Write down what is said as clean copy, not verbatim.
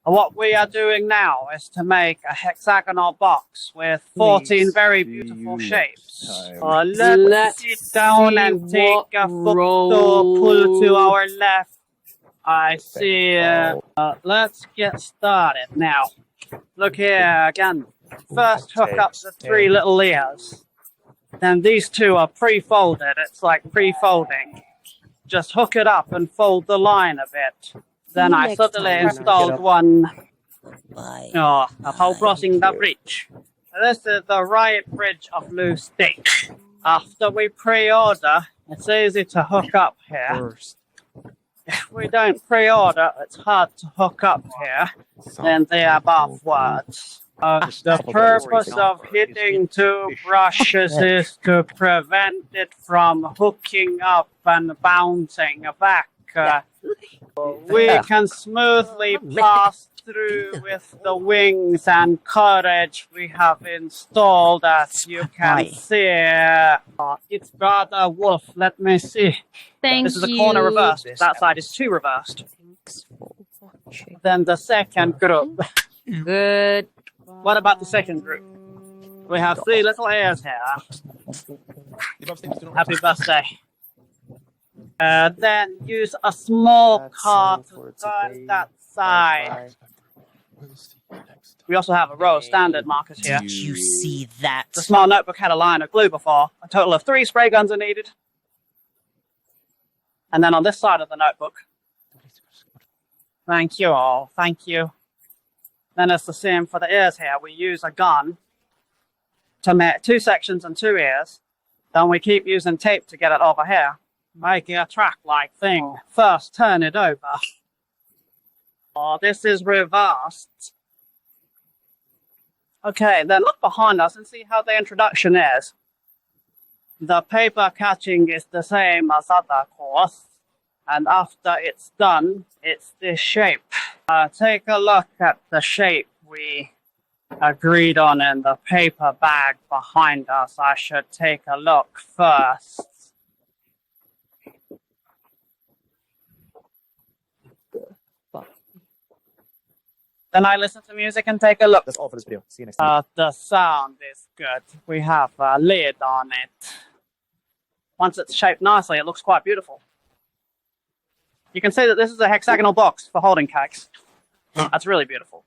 What we are doing now is to make a hexagonal box with 14 very beautiful shapes. Let's sit down and take a photo, pull to our left. I see. Let's get started now. Look here again. First hook up the 3 little ears. Then these 2 are pre-folded. It's like pre-folding. Just hook it up and fold the line a bit. Then I suddenly installed one upon crossing the bridge. This is the right bridge of loose stick. After we pre-order, it's easy to hook up here. If we don't pre-order, it's hard to hook up here. Then the above words. The purpose of hitting 2 brushes is to prevent it from hooking up and bouncing back. We can smoothly pass through with the wings and carriage we have installed, as you can see. It's got a wolf. Let me see. This is a corner reversed. That side is 2 reversed. Then the second group. Good. What about the second group? We have 3 little ears here. Happy birthday. Then use a small car to turn that side. We also have a row of standard markers here. Did you see that? The small notebook had a line of glue before. A total of 3 spray guns are needed. And then on this side of the notebook. Thank you all. Thank you. Then it's the same for the ears here. We use a gun to make 2 sections and 2 ears. Then we keep using tape to get it over here, making a track-like thing. First, turn it over. This is reversed. Okay, then look behind us and see how the introduction is. The paper catching is the same as other course. And after it's done, it's this shape. Take a look at the shape we agreed on in the paper bag behind us. I should take a look first. Then I listen to music and take a look. That's all for this video. See you next time. The sound is good. We have a lid on it. Once it's shaped nicely, it looks quite beautiful. You can see that this is a hexagonal box for holding cakes. That's really beautiful.